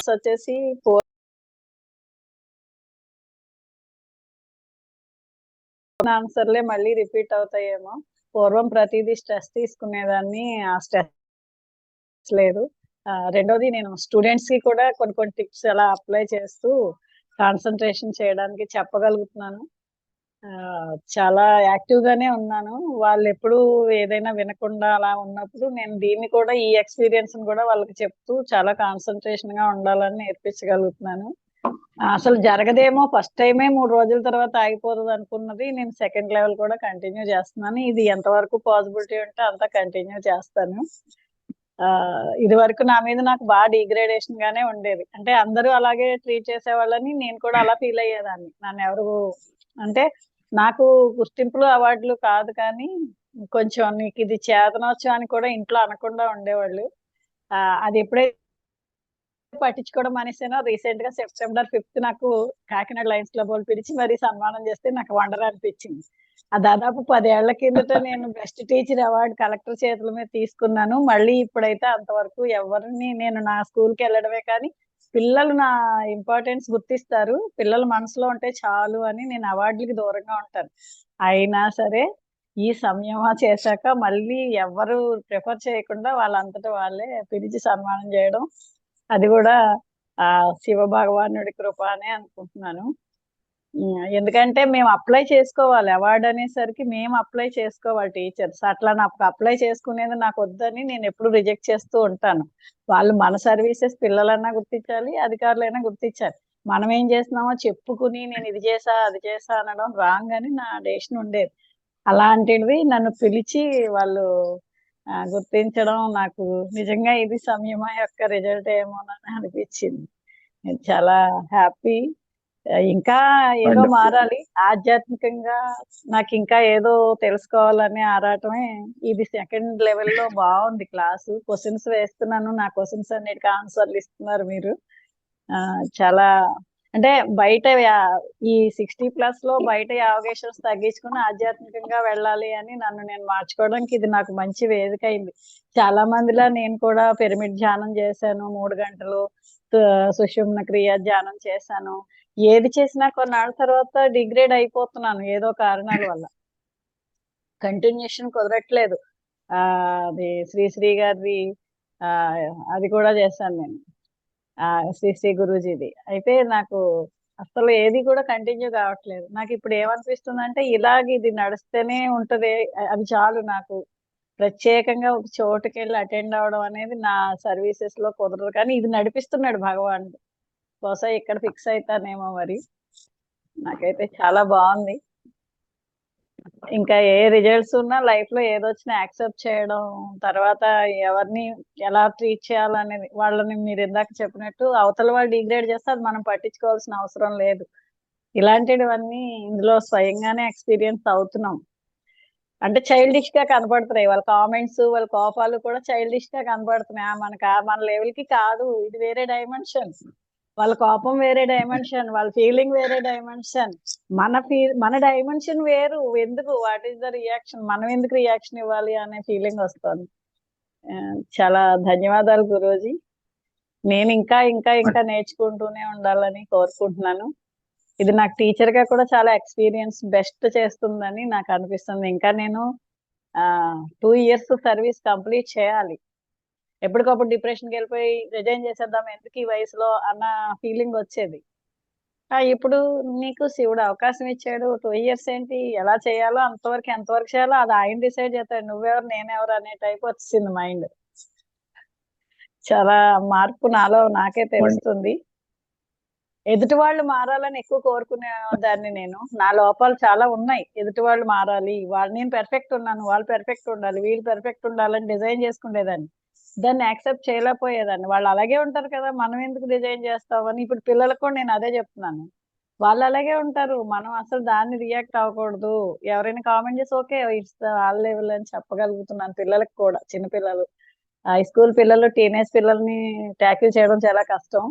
వచ్చేసి ఫోర్ ఆన్సర్‌లే మళ్ళీ రిపీట్ అవుతాయేమో. పూర్వం ప్రతీదీ స్ట్రెస్ తీసుకునేదాన్ని. ఆ స్ట్రెస్ లేదు. రెండోది నేను స్టూడెంట్స్‌కి కూడా కొన్ని కొన్ని టిప్స్ అలా అప్లై చేస్తూ కాన్సంట్రేషన్ చేయడానికి చెప్పగలుగుతున్నాను. చాలా యాక్టివ్‌గానే ఉన్నాను. వాళ్ళెప్పుడూ ఏదైనా వినకుండా అలా ఉన్నప్పుడు నేను దీన్ని కూడా ఈ ఎక్స్‌పీరియన్స్‌ని కూడా వాళ్ళకి చెప్తూ చాలా కాన్సంట్రేషన్‌గా ఉండాలని నేర్పించగలుగుతున్నాను. అసలు జరగదేమో ఫస్ట్ టైమే 3 రోజుల తర్వాత ఆగిపోతదనుకున్నది నేను సెకండ్ లెవెల్ కూడా కంటిన్యూ చేస్తున్నాను. ఇది ఎంతవరకు పాసిబిలిటీ ఉంటే అంత కంటిన్యూ చేస్తాను. ఇదివరకు నా మీద నాకు డిగ్రేడేషన్ గానే ఉండేది. అంటే అందరూ అలాగే ట్రీట్ చేసేవాళ్ళని నేను కూడా అలా ఫీల్ అయ్యేదాన్ని. నన్నెవరు అంటే నాకు గుర్తింపులు, అవార్డులు కాదు కానీ కొంచెం నీకిది చేతనొచ్చు అని కూడా ఇంట్లో అనకుండా ఉండేవాళ్ళు. అది ఎప్పుడైతే పట్టించుకోవడం మానేసానో రీసెంట్‌గా సెప్టెంబర్ 5 నాకు కాకినాడ లయన్స్ క్లబ్ వాళ్ళు పిలిచి మరీ సన్మానం చేస్తే నాకు వండర్ అనిపించింది. దాదాపు 10 ఏళ్ల కిందట నేను బెస్ట్ టీచర్ అవార్డ్ కలెక్టర్ చేతుల మీద తీసుకున్నాను. మళ్ళీ ఇప్పుడైతే అంతవరకు ఎవరిని నేను నా స్కూల్‌కెళ్ళడమే కానీ, పిల్లలు నా ఇంపార్టెన్స్ గుర్తిస్తారు. పిల్లల మనసులో ఉంటే చాలు అని నేను అవార్డులకి దూరంగా ఉంటాను. అయినా సరే ఈ సంయమ చేశాక మళ్ళీ ఎవ్వరు ప్రిఫర్ చేయకుండా వాళ్ళంతట వాళ్ళే పిలిచి సన్మానం చేయడం. అది గూడా శివ భగవానుడి కృప అనే అనుకుంటున్నాను. ఎందుకంటే మేము అప్లై చేసుకోవాలి. అవార్డ్ అనేసరికి మేము అప్లై చేసుకోవాలి టీచర్స్. అట్లా నాకు అప్లై చేసుకునేది నాకొద్దని నేనెప్పుడు రిజెక్ట్ చేస్తూ ఉంటాను. వాళ్ళు మన సర్వీసెస్ పిల్లలన్నా గుర్తించాలి, అధికారులైనా గుర్తించాలి. మనం ఏం చేస్తున్నామో చెప్పుకుని నేను ఇది చేశా, అది చేశా అనడం రాంగ్ అని నా డెసిషన్ ఉండేది. అలాంటిది నన్ను పిలిచి వాళ్ళు గుర్తించడం నాకు నిజంగా ఇది సంయమ యొక్క రిజల్ట్ ఏమోనని అనిపించింది. నేను చాలా హ్యాపీ. ఇంకా ఏదో వండర్‌ఫుల్. మారాలి. ఆధ్యాత్మికంగా నాకింకా ఏదో తెలుసుకోవాలనే ఆరాటమే. ఇది సెకండ్ లెవెల్‌లో బావుంది క్లాసు. క్వెషన్స్ వేస్తున్నాను. నా క్వెషన్స్ అన్నిటికి ఆన్సర్‌లు ఇస్తున్నారు మీరు. చాలా అంటే బయట ఈ 60+లో బయట యావగేషన్స్ తగ్గించుకొని ఆధ్యాత్మికంగా వెళ్ళాలి అని నన్ను నేను మార్చుకోవడానికి ఇది నాకు మంచి వేదిక అయింది. చాలా మందిలా నేను కూడా పిరమిడ్ ధ్యానం చేశాను 3 గంటలు. సుషుమ్న క్రియ ధ్యానం చేశాను. ఏది చేసినా కొన్నాళ్ళ తర్వాత డిగ్రేడ్ అయిపోతున్నాను ఏదో కారణాల వల్ల. కంటిన్యూషన్ కుదరట్లేదు. అది శ్రీశ్రీ గారిది అది కూడా చేశాను నేను. శ్రీ గురూజీది. అయితే నాకు అసలు ఏది కూడా కంటిన్యూ కావట్లేదు. నాకిప్పుడు ఏమనిపిస్తుందంటే ఇలాగ ఇది నడుస్తూనే ఉంటది. అది చాలు నాకు. ప్రత్యేకంగా ఒక చోటుకెళ్ళి అటెండ్ అవ్వడం అనేది నా సర్వీసెస్‌లో కుదరదు. కానీ ఇది నడిపిస్తున్నాడు భగవానుడు. బహుశా ఇక్కడ ఫిక్స్ అయితానేమో మరి. నాకైతే చాలా బావుంది. ఇంకా ఏ రిజల్ట్స్ ఉన్నా లైఫ్‌లో ఏదొచ్చినా యాక్సెప్ట్ చేయడం, తర్వాత ఎవరిని ఎలా ట్రీట్ చేయాలనేది వాళ్ళని మీరిందాక చెప్పినట్టు అవతల వాళ్ళు డిగ్రేడ్ చేస్తే అది మనం పట్టించుకోవాల్సిన అవసరం లేదు. ఇలాంటివన్నీ ఇందులో స్వయంగానే ఎక్స్‌పీరియన్స్ అవుతున్నాం. అంటే చైల్డిష్‌గా కనపడుతున్నాయి. వాళ్ళ కామెంట్స్, వాళ్ళ కోపాలు కూడా చైల్డిష్‌గా కనపడుతున్నాయి. మన లెవెల్‌కి కాదు. ఇది వేరే డైమెన్షన్. వాళ్ళ కోపం వేరే డైమెన్షన్. వాళ్ళ ఫీలింగ్ వేరే డైమెన్షన్. మన డైమెన్షన్ వేరు. ఎందుకు వాట్ ఈస్ ద రియాక్షన్? మనం ఎందుకు రియాక్షన్ ఇవ్వాలి అనే ఫీలింగ్ వస్తోంది. చాలా ధన్యవాదాలు గురూజీ. నేను ఇంకా నేర్చుకుంటూనే ఉండాలని కోరుకుంటున్నాను. ఇది నాకు టీచర్‌గా కూడా చాలా ఎక్స్‌పీరియన్స్ బెస్ట్ చేస్తుందని నాకు అనిపిస్తుంది. ఇంకా నేను 2 ఇయర్స్ సర్వీస్ కంప్లీట్ చేయాలి. ఎప్పటికప్పుడు డిప్రెషన్‌కెళ్ళిపోయి రిజైన్ చేసేద్దాం ఎందుకు ఈ వయసులో అన్న ఫీలింగ్ వచ్చేది. ఇప్పుడు నీకు శివుడు అవకాశం ఇచ్చాడు. 2 ఇయర్స్ ఏంటి ఎలా చేయాలో అంతవరకు ఎంతవరకు చేయాలో అది ఆయన డిసైడ్ చేస్తాడు. నువ్వెవరు నేనెవరు అనే టైప్ వచ్చేసింది మైండ్. చాలా మార్పు నాలో నాకే వండ తెలుస్తుంది. ఎదుటి వాళ్ళు మారాలని ఎక్కువ కోరుకునేదాన్ని నేను. నా లోపాలు చాలా ఉన్నాయి. ఎదుటి వాళ్ళు మారాలి. నేను పెర్ఫెక్ట్ ఉన్నాను. వాళ్ళు పెర్ఫెక్ట్ ఉండాలి. వీళ్ళు పెర్ఫెక్ట్ ఉండాలని డిజైన్ చేసుకునేదాన్ని. దాన్ని యాక్సెప్ట్ చేయలేకపోయేదాన్ని. వాళ్ళు అలాగే ఉంటారు కదా! మనం ఎందుకు డిజైన్ చేస్తామని ఇప్పుడు పిల్లలకు కూడా నేను అదే చెప్తున్నాను. వాళ్ళు అలాగే ఉంటారు. మనం అసలు దాన్ని రియాక్ట్ అవ్వకూడదు. ఎవరైనా కామెంట్ చేసి ఓకే. ఇట్స్ ఆల్ లెవెల్ అని చెప్పగలుగుతున్నాను పిల్లలకి కూడా. చిన్న పిల్లలు, హై స్కూల్ పిల్లలు, టీనేజ్ పిల్లల్ని టాకిల్ చేయడం చాలా కష్టం.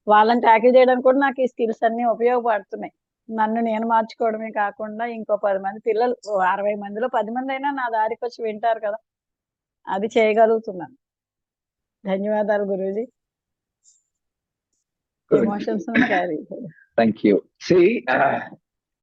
వాళ్ళని టాకిల్ చేయడానికి కూడా నాకు ఈ స్కిల్స్ అన్నీ ఉపయోగపడుతున్నాయి. నన్ను నేను మార్చుకోవడమే కాకుండా ఇంకో 10 మంది పిల్లలు 60 మందిలో 10 మందైనా నా దారికొచ్చి వింటారు కదా! అది చేయగలుగుతున్నాను. ధన్యవాదాలు Guruji. Good. Emotions carry. Thank you. See,